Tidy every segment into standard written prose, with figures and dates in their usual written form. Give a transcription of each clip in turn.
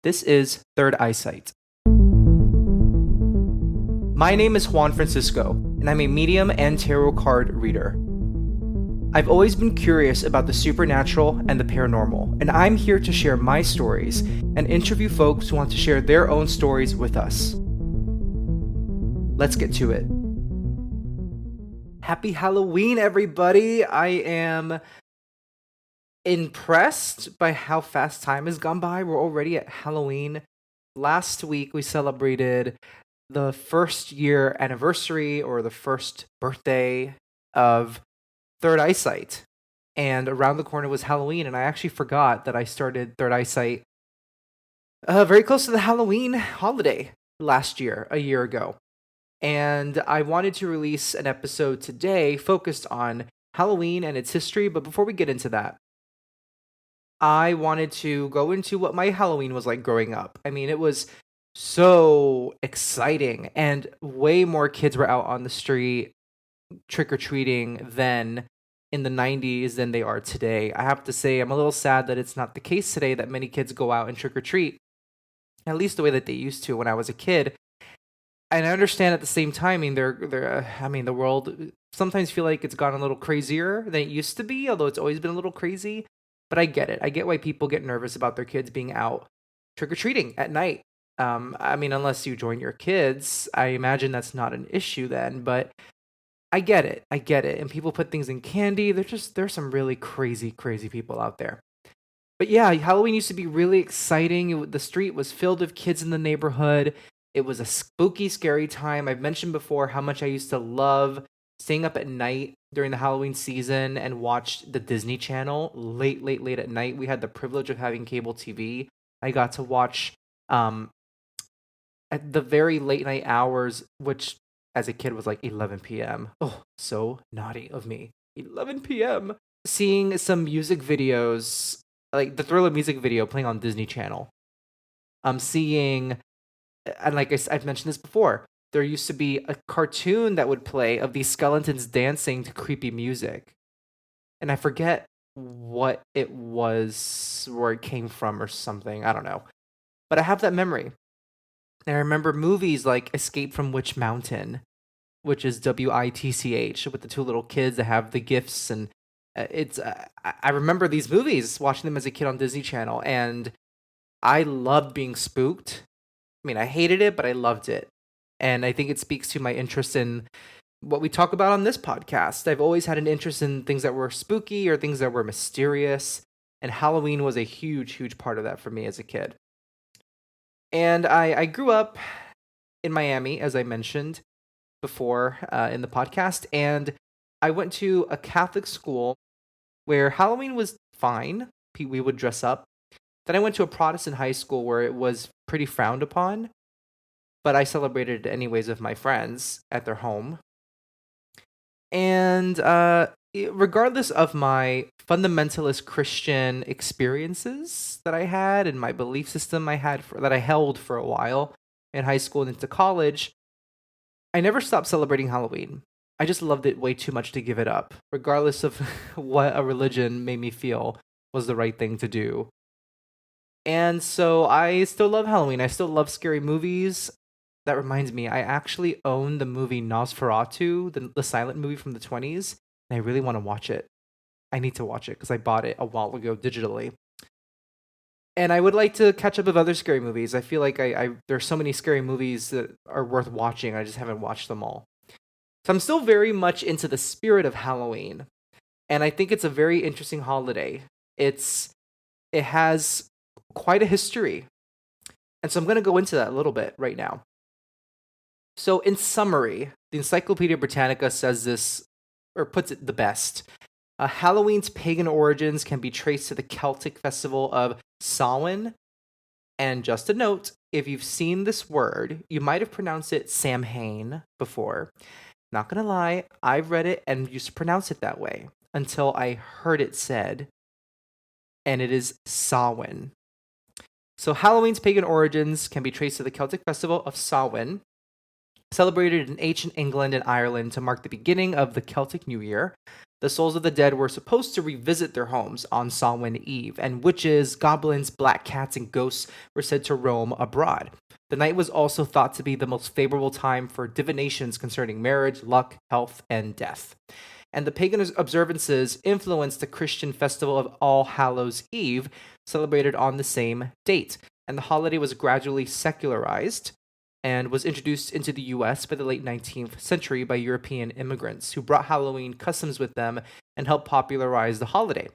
This is Third Eyesight. My name is Juan Francisco, and I'm a medium and tarot card reader. I've always been curious about the supernatural and the paranormal, and I'm here to share my stories and interview folks who want to share their own stories with us. Let's get to it. Happy Halloween, everybody! I am impressed by how fast time has gone by. We're already at Halloween. Last week we celebrated the first year anniversary or the first birthday of Third Eyesight. And around the corner was Halloween, and I actually forgot that I started Third Eyesight very close to the Halloween holiday last year, a year ago. And I wanted to release an episode today focused on Halloween and its history, but before we get into that, I wanted to go into what my Halloween was like growing up. I mean, it was so exciting, and way more kids were out on the street trick-or-treating then in the 90s than they are today. I have to say, I'm a little sad that it's not the case today that many kids go out and trick-or-treat, at least the way that they used to when I was a kid. And I understand at the same time, the world sometimes feel like it's gotten a little crazier than it used to be, although it's always been a little crazy. But I get it. I get why people get nervous about their kids being out trick-or-treating at night. Unless you join your kids, I imagine that's not an issue then, but I get it. And people put things in candy. There's some really crazy people out there. But yeah, Halloween used to be really exciting. The street was filled with kids in the neighborhood. It was a spooky, scary time. I've mentioned before how much I used to love staying up at night during the Halloween season and watch the Disney Channel late at night. We had the privilege of having cable TV. I got to watch at the very late night hours, which as a kid was like 11 p.m. Oh, so naughty of me. 11 p.m. Seeing some music videos, like the Thriller music video playing on Disney Channel. I'm seeing, and I've mentioned this before, there used to be a cartoon that would play of these skeletons dancing to creepy music. And I forget what it was, where it came from or something. I don't know. But I have that memory. And I remember movies like Escape from Witch Mountain, which is WITCH, with the two little kids that have the gifts. And I remember these movies, watching them as a kid on Disney Channel. And I loved being spooked. I mean, I hated it, but I loved it. And I think it speaks to my interest in what we talk about on this podcast. I've always had an interest in things that were spooky or things that were mysterious. And Halloween was a huge part of that for me as a kid. And I grew up in Miami, as I mentioned before in the podcast. And I went to a Catholic school where Halloween was fine. We would dress up. Then I went to a Protestant high school where it was pretty frowned upon. But I celebrated it anyways with my friends at their home. And regardless of my fundamentalist Christian experiences that I had and my belief system that I held for a while in high school and into college, I never stopped celebrating Halloween. I just loved it way too much to give it up, regardless of what a religion made me feel was the right thing to do. And so I still love Halloween. I still love scary movies. That reminds me, I actually own the movie Nosferatu, the silent movie from the 20s, and I really want to watch it. I need to watch it because I bought it a while ago digitally. And I would like to catch up with other scary movies. I feel like there's so many scary movies that are worth watching. I just haven't watched them all. So I'm still very much into the spirit of Halloween. And I think it's a very interesting holiday. It has quite a history. And so I'm going to go into that a little bit right now. So in summary, the Encyclopedia Britannica says this, or puts it the best. Halloween's pagan origins can be traced to the Celtic festival of Samhain. And just a note, if you've seen this word, you might have pronounced it Samhain before. Not gonna lie, I've read it and used to pronounce it that way until I heard it said, and it is Samhain. So Halloween's pagan origins can be traced to the Celtic festival of Samhain, celebrated in ancient England and Ireland to mark the beginning of the Celtic New Year. The souls of the dead were supposed to revisit their homes on Samhain Eve, and witches, goblins, black cats, and ghosts were said to roam abroad. The night was also thought to be the most favorable time for divinations concerning marriage, luck, health, and death. And the pagan observances influenced the Christian festival of All Hallows Eve, celebrated on the same date. And the holiday was gradually secularized and was introduced into the US by the late 19th century by European immigrants who brought Halloween customs with them and helped popularize the holiday.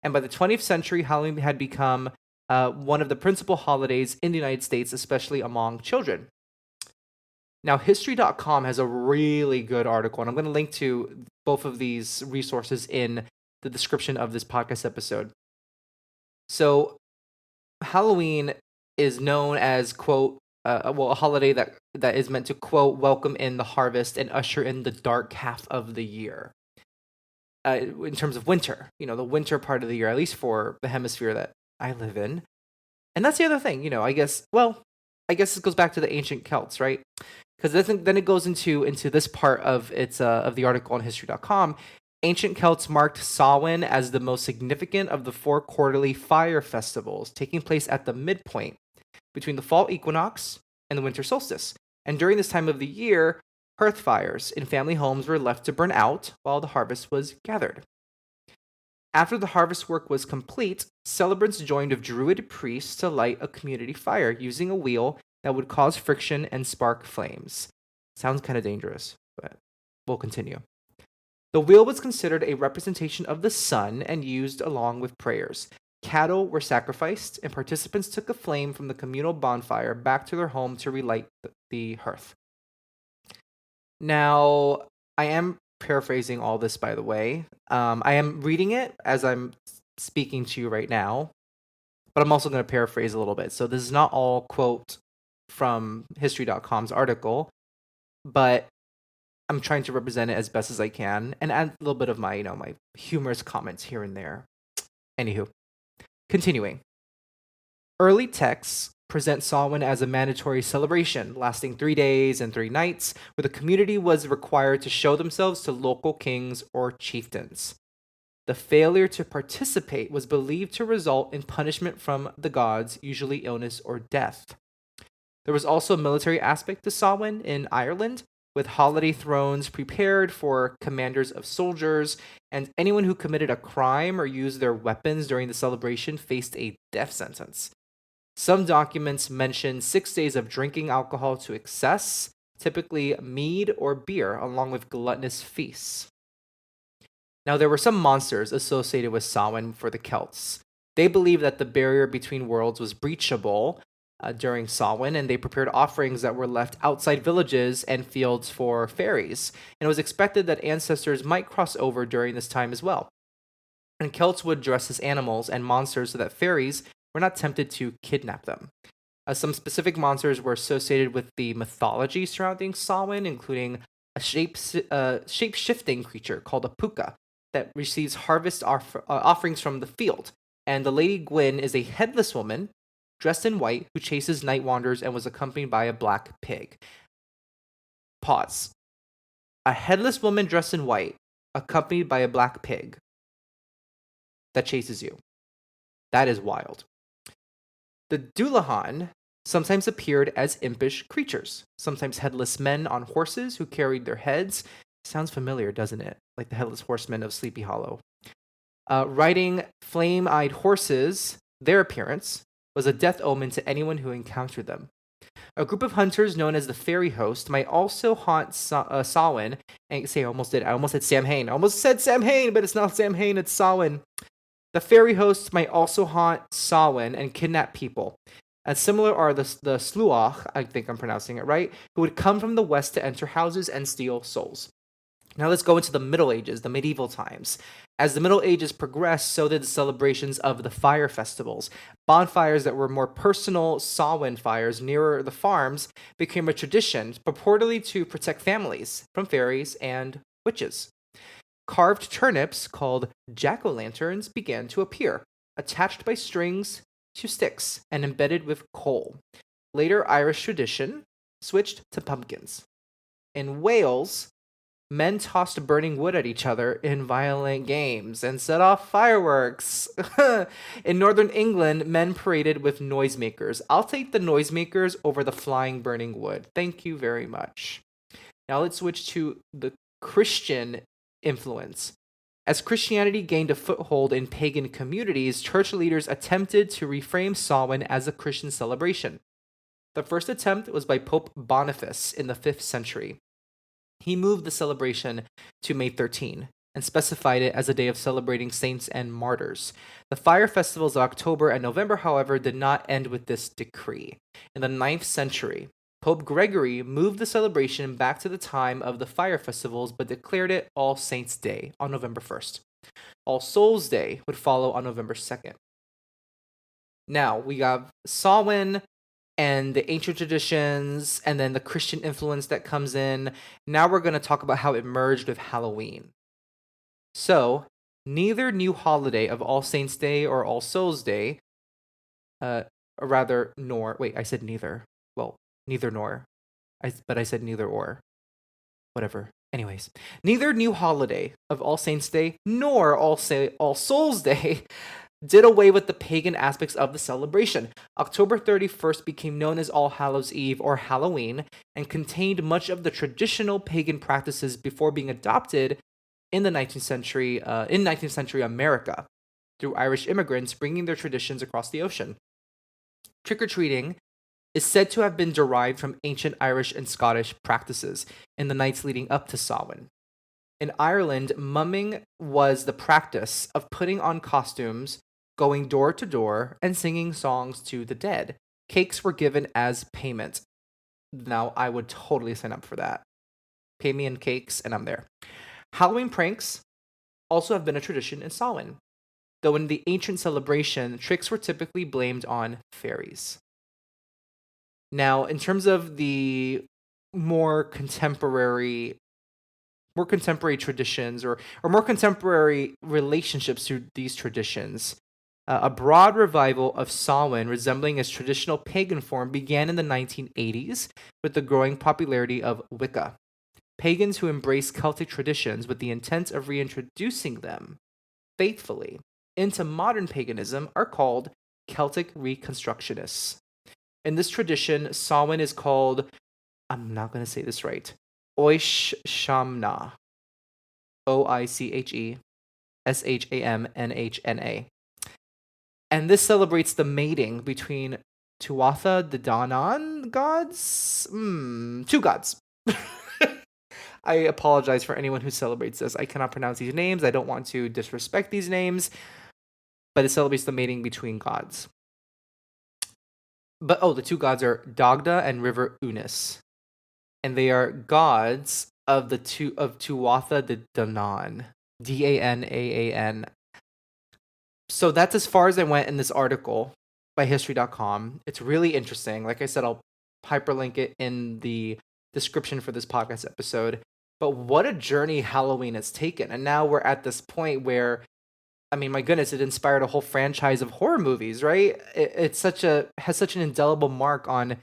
And by the 20th century, Halloween had become one of the principal holidays in the United States, especially among children. Now, History.com has a really good article, and I'm going to link to both of these resources in the description of this podcast episode. So, Halloween is known as, quote, a holiday that is meant to, quote, welcome in the harvest and usher in the dark half of the year. In terms of winter, the winter part of the year, at least for the hemisphere that I live in. And that's the other thing, I guess this goes back to the ancient Celts, right? Because then it goes into this part of the article on History.com. Ancient Celts marked Samhain as the most significant of the 4 quarterly fire festivals, taking place at the midpoint between the fall equinox and the winter solstice. And during this time of the year, hearth fires in family homes were left to burn out while the harvest was gathered. After the harvest work was complete, celebrants joined with druid priests to light a community fire using a wheel that would cause friction and spark flames. Sounds kind of dangerous, but we'll continue. The wheel was considered a representation of the sun and used along with prayers. Cattle were sacrificed, and participants took a flame from the communal bonfire back to their home to relight the hearth. Now, I am paraphrasing all this, by the way. I am reading it as I'm speaking to you right now, but I'm also going to paraphrase a little bit. So this is not all quote from History.com's article, but I'm trying to represent it as best as I can and add a little bit of my, my humorous comments here and there. Anywho, continuing. Early texts present Samhain as a mandatory celebration lasting 3 days and 3 nights, where the community was required to show themselves to local kings or chieftains. The failure to participate was believed to result in punishment from the gods, usually illness or death. There was also a military aspect to Samhain in Ireland, with holiday thrones prepared for commanders of soldiers, and anyone who committed a crime or used their weapons during the celebration faced a death sentence. Some documents mention 6 days of drinking alcohol to excess, typically mead or beer, along with gluttonous feasts. Now, there were some monsters associated with Samhain for the Celts. They believed that the barrier between worlds was breachable during Samhain, and they prepared offerings that were left outside villages and fields for fairies. And it was expected that ancestors might cross over during this time as well. And Celts would dress as animals and monsters so that fairies were not tempted to kidnap them. Some specific monsters were associated with the mythology surrounding Samhain, including a shape-shifting creature called a puka that receives harvest offerings from the field. And the Lady Gwyn is a headless woman dressed in white who chases night wanderers and was accompanied by a black pig. Pause. A headless woman dressed in white accompanied by a black pig that chases you. That is wild. The Dullahan sometimes appeared as impish creatures, sometimes headless men on horses who carried their heads. Sounds familiar, doesn't it? Like the Headless Horsemen of Sleepy Hollow. Riding flame-eyed horses, their appearance was a death omen to anyone who encountered them. A group of hunters known as the Fairy Host might also haunt Samhain. And I almost said Samhain. I almost said Samhain, but it's not Samhain, it's Samhain. The Fairy Hosts might also haunt Samhain and kidnap people. And similar are the Sluach, I think I'm pronouncing it right, who would come from the west to enter houses and steal souls. Now let's go into the Middle Ages, the medieval times. As the Middle Ages progressed, so did the celebrations of the fire festivals. Bonfires that were more personal Samhain fires nearer the farms became a tradition, purportedly to protect families from fairies and witches. Carved turnips, called jack-o'-lanterns, began to appear, attached by strings to sticks and embedded with coal. Later Irish tradition switched to pumpkins. In Wales, men tossed burning wood at each other in violent games and set off fireworks. In northern England, men paraded with noisemakers. I'll take the noisemakers over the flying burning wood. Thank you very much. Now let's switch to the Christian influence. As Christianity gained a foothold in pagan communities, church leaders attempted to reframe Samhain as a Christian celebration. The first attempt was by Pope Boniface in the 5th century. He moved the celebration to May 13 and specified it as a day of celebrating saints and martyrs. The fire festivals of October and November, however, did not end with this decree. In the 9th century, Pope Gregory moved the celebration back to the time of the fire festivals, but declared it All Saints' Day on November 1st. All Souls' Day would follow on November 2nd. Now, we have Samhain and the ancient traditions, and then the Christian influence that comes in. Now we're going to talk about how it merged with Halloween. So, neither new holiday of All Saints' Day or All Souls' Day, I said neither. Well, neither nor. But I said neither or. Whatever. Anyways, neither new holiday of All Saints' Day nor All Souls' Day did away with the pagan aspects of the celebration. October 31st became known as All Hallows' Eve or Halloween and contained much of the traditional pagan practices before being adopted in the 19th century America through Irish immigrants bringing their traditions across the ocean. Trick-or-treating is said to have been derived from ancient Irish and Scottish practices in the nights leading up to Samhain. In Ireland, mumming was the practice of putting on costumes, going door to door, and singing songs to the dead. Cakes were given as payment. Now, I would totally sign up for that. Pay me in cakes, and I'm there. Halloween pranks also have been a tradition in Samhain, though in the ancient celebration, tricks were typically blamed on fairies. Now, in terms of the more contemporary traditions or more contemporary relationships to these traditions, a broad revival of Samhain resembling its traditional pagan form began in the 1980s with the growing popularity of Wicca. Pagans who embrace Celtic traditions with the intent of reintroducing them faithfully into modern paganism are called Celtic Reconstructionists. In this tradition, Samhain is called, I'm not going to say this right, Oiche-Shamna. Oicheshamnhna. And this celebrates the mating between Tuatha De Danann gods? Two gods. I apologize for anyone who celebrates this. I cannot pronounce these names. I don't want to disrespect these names. But it celebrates the mating between gods. But, the two gods are Dagda and River Unis. And they are gods of Tuatha De Danann. Danaan. So that's as far as I went in this article by History.com. It's really interesting. Like I said, I'll hyperlink it in the description for this podcast episode. But what a journey Halloween has taken. And now we're at this point where, I mean, my goodness, it inspired a whole franchise of horror movies, right? Has such an indelible mark on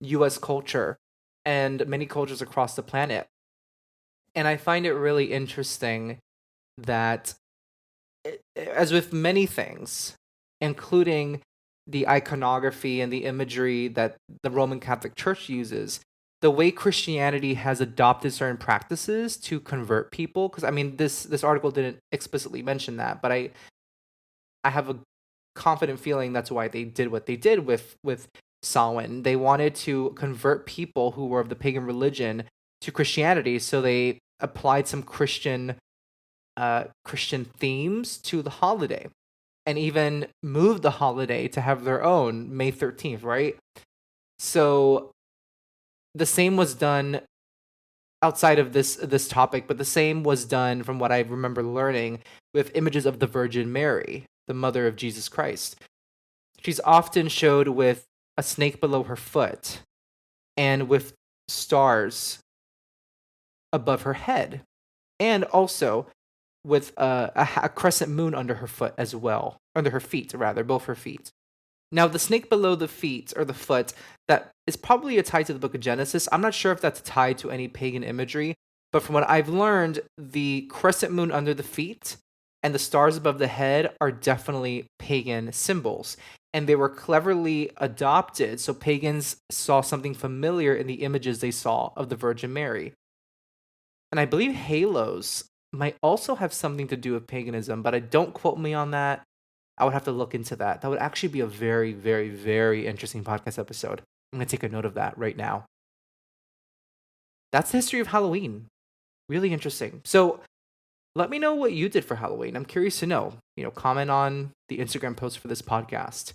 U.S. culture and many cultures across the planet. And I find it really interesting that, as with many things, including the iconography and the imagery that the Roman Catholic Church uses, the way Christianity has adopted certain practices to convert people, because I mean, this article didn't explicitly mention that, but I have a confident feeling that's why they did what they did with Samhain. They wanted to convert people who were of the pagan religion to Christianity, so they applied some Christian themes to the holiday, and even moved the holiday to have their own May 13th, right? So the same was done outside of this topic, but the same was done, from what I remember learning, with images of the Virgin Mary, the mother of Jesus Christ. She's often showed with a snake below her foot and with stars above her head, and also with a crescent moon under her foot as well, under her feet rather, both her feet. Now, the snake below the feet, or the foot, that is probably tied to the book of Genesis. I'm not sure if that's tied to any pagan imagery, But from what I've learned, the crescent moon under the feet and the stars above the head are definitely pagan symbols. And they were cleverly adopted so pagans saw something familiar in the images they saw of the Virgin Mary. And I believe halos might also have something to do with paganism, but I don't quote me on that. I would have to look into that. That would actually be a very, very, very interesting podcast episode. I'm going to take a note of that right now. That's the history of Halloween. Really interesting. So let me know what you did for Halloween. I'm curious to know. Comment on the Instagram post for this podcast.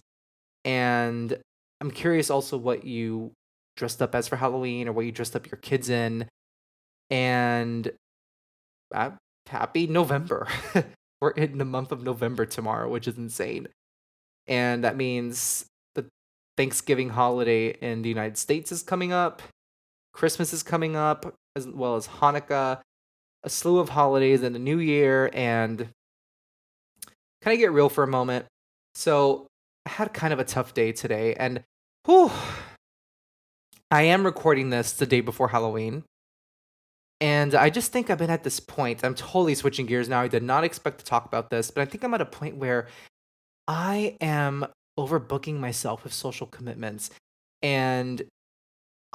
And I'm curious also what you dressed up as for Halloween or what you dressed up your kids in. And happy November. We're in the month of November tomorrow, which is insane. And that means the Thanksgiving holiday in the United States is coming up. Christmas is coming up, as well as Hanukkah, a slew of holidays and a new year. And can I get real for a moment? So I had kind of a tough day today, and whew, I am recording this the day before Halloween. And I just think I've been at this point. I'm totally switching gears now. I did not expect to talk about this, but I think I'm at a point where I am overbooking myself with social commitments. And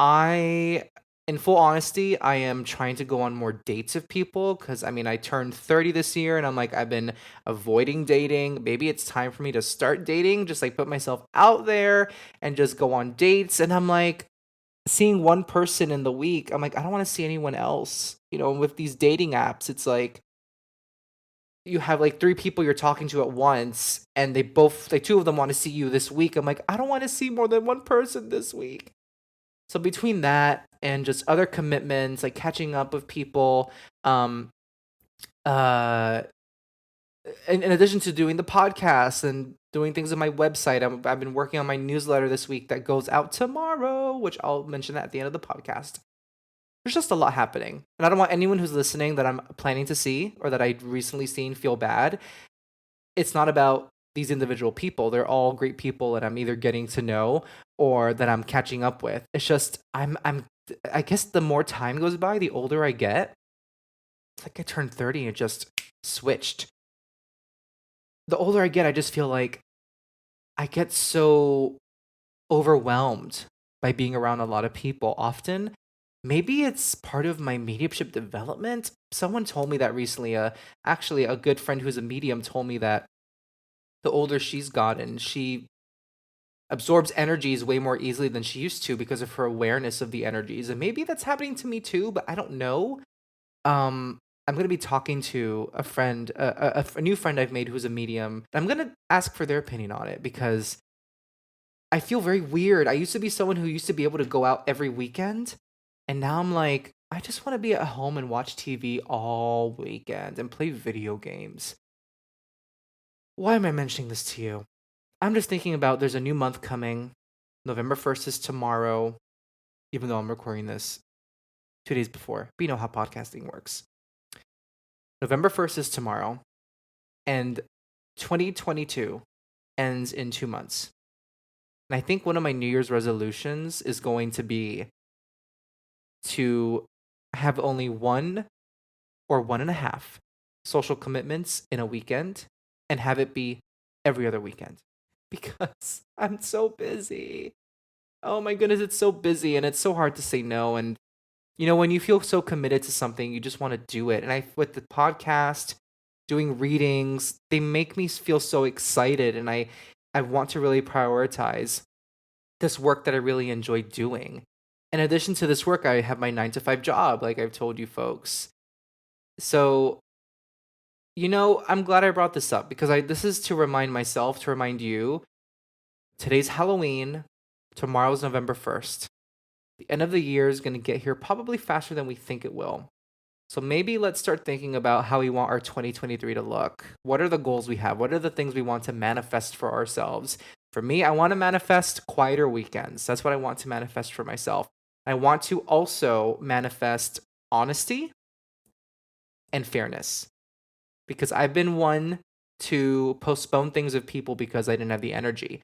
in full honesty, I am trying to go on more dates with people because I turned 30 this year and I'm like, I've been avoiding dating. Maybe it's time for me to start dating, just like put myself out there and just go on dates. And I'm like, seeing one person in the week, I'm like, I don't want to see anyone else. With these dating apps, it's like you have like three people you're talking to at once, and they both, like two of them want to see you this week. I'm like, I don't want to see more than one person this week. So between that and just other commitments, like catching up with people, uh, in addition to doing the podcast and doing things on my website, I've been working on my newsletter this week that goes out tomorrow, which I'll mention that at the end of the podcast. There's just a lot happening. And I don't want anyone who's listening that I'm planning to see or that I've recently seen feel bad. It's not about these individual people. They're all great people that I'm either getting to know or that I'm catching up with. It's just I guess the more time goes by, the older I get. It's like I turned 30 and it just switched. The older I get, I just feel like I get so overwhelmed by being around a lot of people often. Maybe it's part of my mediumship development. Someone told me that recently. Actually, a good friend who's a medium told me that the older she's gotten, she absorbs energies way more easily than she used to because of her awareness of the energies. And maybe that's happening to me too, but I don't know. I'm going to be talking to a friend, a new friend I've made who's a medium. I'm going to ask for their opinion on it because I feel very weird. I used to be someone who used to be able to go out every weekend. And now I'm like, I just want to be at home and watch TV all weekend and play video games. Why am I mentioning this to you? I'm just thinking about there's a new month coming. November 1st is tomorrow, even though I'm recording this 2 days before. But you know how podcasting works. November 1st is tomorrow, and 2022 ends in 2 months. And I think one of my New Year's resolutions is going to be to have only one or one and a half social commitments in a weekend and have it be every other weekend because I'm so busy. Oh my goodness, it's so busy and it's so hard to say no. And when you feel so committed to something, you just want to do it. And with the podcast, doing readings, they make me feel so excited. And I want to really prioritize this work that I really enjoy doing. In addition to this work, I have my 9 to 5 job, like I've told you folks. So, I'm glad I brought this up because this is to remind myself, to remind you, today's Halloween, tomorrow's November 1st. The end of the year is going to get here probably faster than we think it will. So maybe let's start thinking about how we want our 2023 to look. What are the goals we have? What are the things we want to manifest for ourselves? For me, I want to manifest quieter weekends. That's what I want to manifest for myself. I want to also manifest honesty and fairness because I've been one to postpone things with people because I didn't have the energy.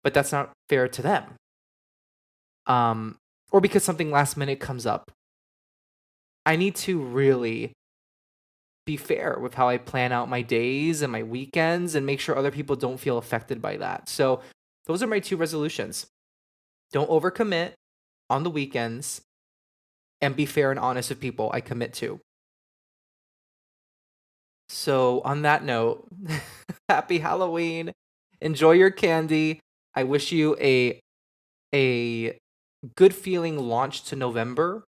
But that's not fair to them. Or because something last minute comes up. I need to really be fair with how I plan out my days and my weekends and make sure other people don't feel affected by that. So those are my two resolutions. Don't overcommit on the weekends and be fair and honest with people I commit to. So on that note, happy Halloween. Enjoy your candy. I wish you a good feeling launch to November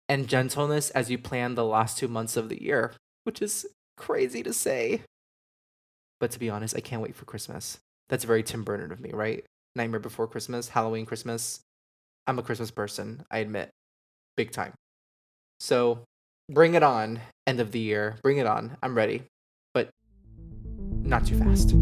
and gentleness as you plan the last 2 months of the year, which is crazy to say. But to be honest, I can't wait for Christmas. That's very Tim Bernard of me, right? Nightmare Before Christmas, Halloween, Christmas. I'm a Christmas person, I admit, big time. So bring it on, end of the year. Bring it on. I'm ready, but not too fast.